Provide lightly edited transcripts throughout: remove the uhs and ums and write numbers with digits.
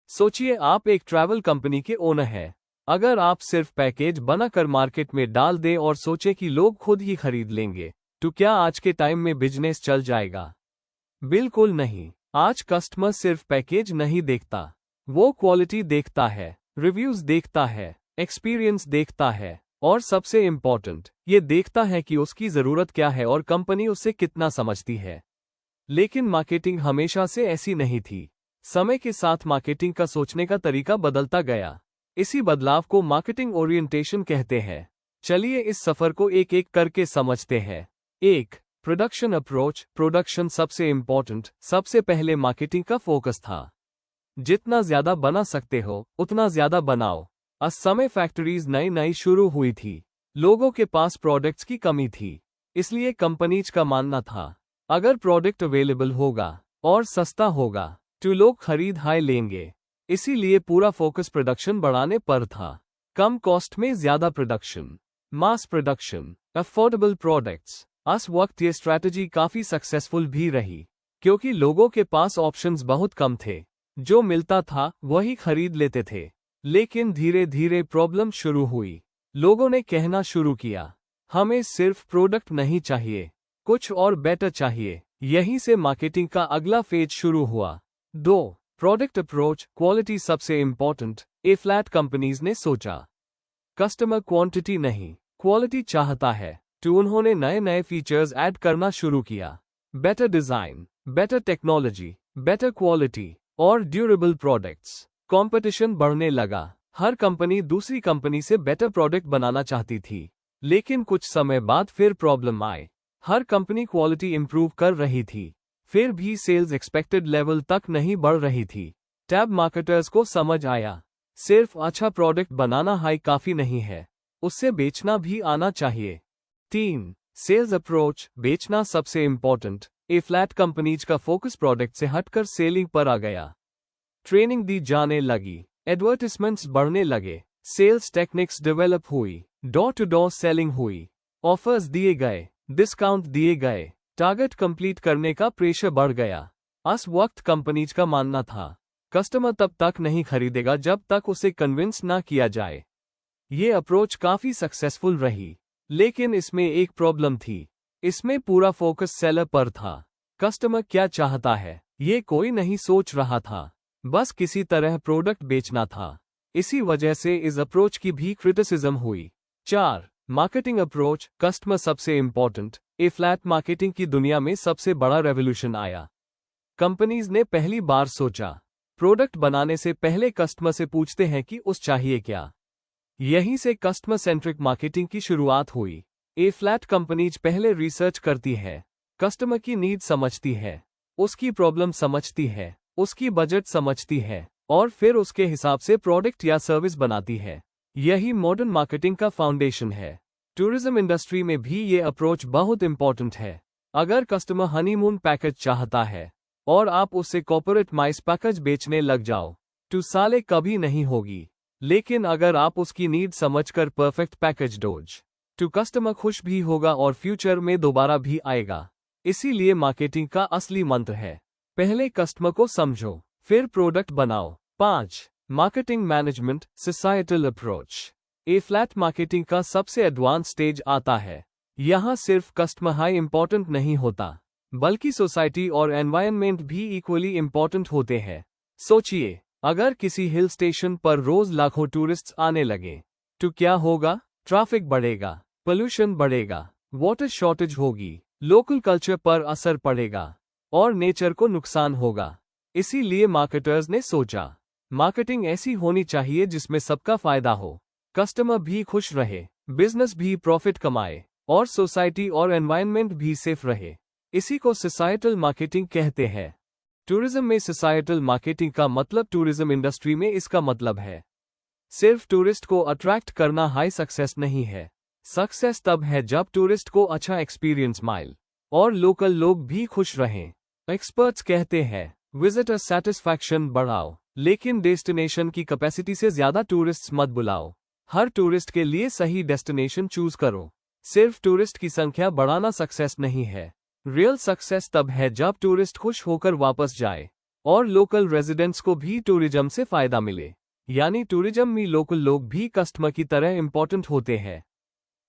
सोचिए आप एक ट्रैवल कंपनी के ओनर हैं। अगर आप सिर्फ पैकेज बनाकर मार्केट में डाल दें और सोचें कि लोग खुद ही खरीद लेंगे, तो क्या आज के टाइम में बिजनेस चल जाएगा? बिल्कुल नहीं। आज कस्टमर सिर्फ पैकेज नहीं देखता, वो क्वालिटी देखता है, रिव्यूज देखता है, एक्सपीरियंस देखता है और सबसे इम्पोर्टेंट ये देखता है कि उसकी ज़रूरत क्या है और कंपनी उससे कितना समझती है। लेकिन मार्केटिंग हमेशा से ऐसी नहीं थी। समय के साथ मार्केटिंग का सोचने का तरीका बदलता गया। इसी बदलाव को मार्केटिंग ओरिएंटेशन कहते हैं। चलिए इस सफर को एक एक करके समझते हैं। 1. Production approach. प्रोडक्शन सबसे इम्पोर्टेंट। सबसे पहले मार्केटिंग का फोकस था जितना ज्यादा बना सकते हो उतना ज्यादा बनाओ। उस समय फैक्ट्रीज नई नई शुरू हुई थी, लोगों के पास प्रोडक्ट्स की कमी थी, इसलिए कंपनीज का मानना था अगर प्रोडक्ट अवेलेबल होगा और सस्ता होगा तो लोग खरीद हाय लेंगे। इसीलिए पूरा फोकस प्रोडक्शन बढ़ाने पर था। कम कॉस्ट में ज्यादा production, mass production, affordable products. उस वक्त ये स्ट्रैटेजी काफी सक्सेसफुल भी रही क्योंकि लोगों के पास ऑप्शंस बहुत कम थे, जो मिलता था वही खरीद लेते थे। लेकिन धीरे धीरे प्रॉब्लम शुरू हुई। लोगों ने कहना शुरू किया, हमें सिर्फ प्रोडक्ट नहीं चाहिए, कुछ और बेटर चाहिए। यहीं से मार्केटिंग का अगला फेज शुरू हुआ। 2. Product approach. क्वालिटी सबसे इम्पोर्टेंट। ए फ्लैट कंपनीज ने सोचा कस्टमर क्वांटिटी नहीं क्वालिटी चाहता है, तो उन्होंने नए नए फीचर्स ऐड करना शुरू किया। Better design, better technology, better quality और ड्यूरेबल प्रोडक्ट्स। कंपटीशन बढ़ने लगा। हर कंपनी दूसरी कंपनी से बेटर प्रोडक्ट बनाना चाहती थी। लेकिन कुछ समय बाद फिर प्रॉब्लम आए। हर कंपनी क्वालिटी इंप्रूव कर रही थी, फिर भी सेल्स एक्सपेक्टेड लेवल तक नहीं बढ़ रही थी। टैब मार्केटर्स को समझ आया सिर्फ अच्छा प्रोडक्ट बनाना हाई काफी नहीं है, उससे बेचना भी आना चाहिए। 3. Sales approach. बेचना सबसे इम्पोर्टेंट। ए फ्लैट कंपनीज का फोकस प्रोडक्ट से हटकर सेलिंग पर आ गया। ट्रेनिंग दी जाने लगी, एडवर्टिजमेंट्स बढ़ने लगे, सेल्स टेक्निक्स डेवलप हुई, डोर टू डोर सेलिंग हुई, ऑफर्स दिए गए, डिस्काउंट दिए गए, टारगेट कंप्लीट करने का प्रेशर बढ़ गया। उस वक्त कंपनीज का मानना था कस्टमर तब तक नहीं खरीदेगा जब तक उसे कन्विंस ना किया जाए। ये अप्रोच काफी सक्सेसफुल रही, लेकिन इसमें एक प्रॉब्लम थी। इसमें पूरा फोकस सेलर पर था। कस्टमर क्या चाहता है ये कोई नहीं सोच रहा था, बस किसी तरह प्रोडक्ट बेचना था। इसी वजह से इस अप्रोच की भी क्रिटिसिज्म हुई। 4. Marketing approach. कस्टमर सबसे इम्पोर्टेंट। ए फ्लैट मार्केटिंग की दुनिया में सबसे बड़ा रेवोल्यूशन आया। कंपनीज ने पहली बार सोचा प्रोडक्ट बनाने से पहले कस्टमर से पूछते हैं कि उस चाहिए क्या। यहीं से कस्टमर सेंट्रिक मार्केटिंग की शुरुआत हुई। ए फ्लैट कंपनीज पहले रिसर्च करती है, कस्टमर की नीड समझती है, उसकी प्रॉब्लम समझती है, उसकी बजट समझती है और फिर उसके हिसाब से प्रोडक्ट या सर्विस बनाती है। यही मॉडर्न मार्केटिंग का फाउंडेशन है। टूरिज्म इंडस्ट्री में भी ये अप्रोच बहुत इंपॉर्टेंट है। अगर कस्टमर हनीमून पैकेज चाहता है और आप उससे कॉर्पोरेट माइस पैकेज बेचने लग जाओ तो साले कभी नहीं होगी। लेकिन अगर आप उसकी नीड समझकर परफेक्ट पैकेज डोज तो कस्टमर खुश भी होगा और फ्यूचर में दोबारा भी आएगा। इसीलिए मार्केटिंग का असली मंत्र है पहले कस्टमर को समझो फिर प्रोडक्ट बनाओ। 5. Marketing management societal approach. A flat marketing का सबसे एडवांस स्टेज आता है। यहाँ सिर्फ कस्टमर हाई इंपॉर्टेंट नहीं होता, बल्कि सोसाइटी और एनवायरनमेंट भी इक्वली इंपॉर्टेंट होते हैं। सोचिए अगर किसी हिल स्टेशन पर रोज लाखों टूरिस्ट्स आने लगे तो क्या होगा? ट्रैफिक बढ़ेगा, पोल्यूशन बढ़ेगा, वाटर शॉर्टेज होगी, लोकल कल्चर पर असर पड़ेगा और नेचर को नुकसान होगा। इसीलिए मार्केटर्स ने सोचा मार्केटिंग ऐसी होनी चाहिए जिसमें सबका फायदा हो, कस्टमर भी खुश रहे, बिजनेस भी प्रॉफिट कमाए और सोसाइटी और एनवायरनमेंट भी सेफ रहे। इसी को सोसाइटल मार्केटिंग कहते हैं। टूरिज्म में सोसाइटल मार्केटिंग का मतलब टूरिज्म इंडस्ट्री में इसका मतलब है सिर्फ टूरिस्ट को अट्रैक्ट करना हाई सक्सेस नहीं है। सक्सेस तब है जब टूरिस्ट को अच्छा एक्सपीरियंस मिले और लोकल लोग भी खुश रहें। एक्सपर्ट्स कहते हैं विजिटर सेटिस्फैक्शन बढ़ाओ, लेकिन डेस्टिनेशन की कैपेसिटी से ज्यादा टूरिस्ट्स मत बुलाओ। हर टूरिस्ट के लिए सही डेस्टिनेशन चूज करो। सिर्फ टूरिस्ट की संख्या बढ़ाना सक्सेस नहीं है। रियल सक्सेस तब है जब टूरिस्ट खुश होकर वापस जाए। और लोकल रेजिडेंट्स को भी टूरिज्म से फायदा मिले। यानी टूरिज्म में लोकल लोग भी कस्टमर की तरह इंपॉर्टेंट होते हैं।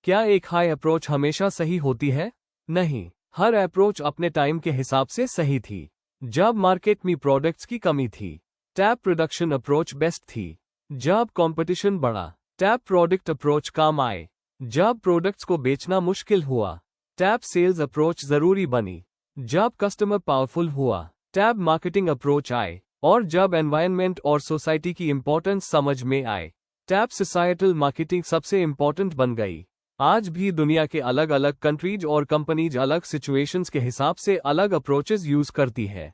क्या एक हाई अप्रोच हमेशा सही होती है? नहीं, हर अप्रोच अपने टाइम के हिसाब से सही थी। जब मार्केट में प्रोडक्ट्स की कमी थी, टैप प्रोडक्शन अप्रोच बेस्ट थी। जब कंपटीशन बढ़ा, टैप प्रोडक्ट अप्रोच काम आए। जब प्रोडक्ट्स को बेचना मुश्किल हुआ, टैप सेल्स अप्रोच जरूरी बनी। जब कस्टमर पावरफुल हुआ, टैप मार्केटिंग अप्रोच आए। और जब एनवायरनमेंट और सोसाइटी की इंपॉर्टेंस समझ में आए, टैप सोसाइटल मार्केटिंग सबसे इंपॉर्टेंट बन गई। आज भी दुनिया के अलग अलग कंट्रीज और कंपनीज अलग सिचुएशंस के हिसाब से अलग अप्रोचेस यूज करती है।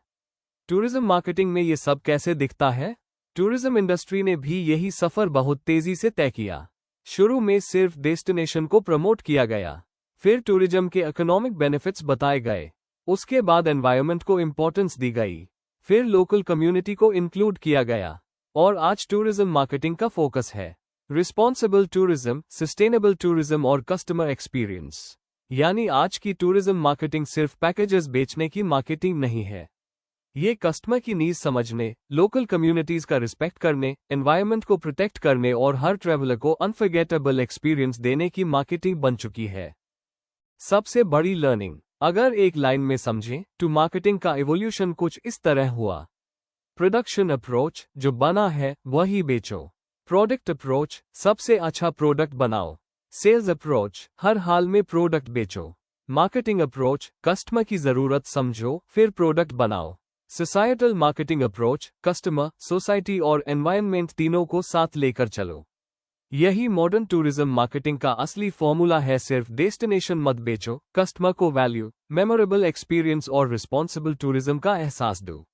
टूरिज्म मार्केटिंग में ये सब कैसे दिखता है? टूरिज्म इंडस्ट्री ने भी यही सफर बहुत तेजी से तय किया। शुरू में सिर्फ डेस्टिनेशन को प्रमोट किया गया, फिर टूरिज्म के इकोनॉमिक बेनिफिट्स बताए गए, उसके बाद एनवायरनमेंट को इंपॉर्टेंस दी गई, फिर लोकल कम्युनिटी को इंक्लूड किया गया, और आज टूरिज्म मार्केटिंग का फोकस है रिस्पॉन्सिबल टूरिज्म, सस्टेनेबल टूरिज्म और कस्टमर एक्सपीरियंस। यानी आज की टूरिज्म मार्केटिंग सिर्फ पैकेजेस बेचने की मार्केटिंग नहीं है, ये कस्टमर की नीड्स समझने, लोकल कम्युनिटीज का रिस्पेक्ट करने, एनवायरनमेंट को प्रोटेक्ट करने और हर ट्रैवलर को अनफॉरगेटेबल एक्सपीरियंस देने की मार्केटिंग बन चुकी है। सबसे बड़ी लर्निंग, अगर एक लाइन में समझें तो मार्केटिंग का इवोल्यूशन कुछ इस तरह हुआ। प्रोडक्शन अप्रोच, जो बना है वही बेचो। प्रोडक्ट अप्रोच, सबसे अच्छा प्रोडक्ट बनाओ। सेल्स अप्रोच, हर हाल में प्रोडक्ट बेचो। मार्केटिंग अप्रोच, कस्टमर की जरूरत समझो फिर प्रोडक्ट बनाओ। Societal marketing approach, customer, society और एनवायरनमेंट तीनों को साथ लेकर चलो। यही मॉडर्न टूरिज्म मार्केटिंग का असली फॉर्मूला है। सिर्फ डेस्टिनेशन मत बेचो, कस्टमर को वैल्यू, मेमोरेबल एक्सपीरियंस और रिस्पॉन्सिबल टूरिज्म का एहसास दो।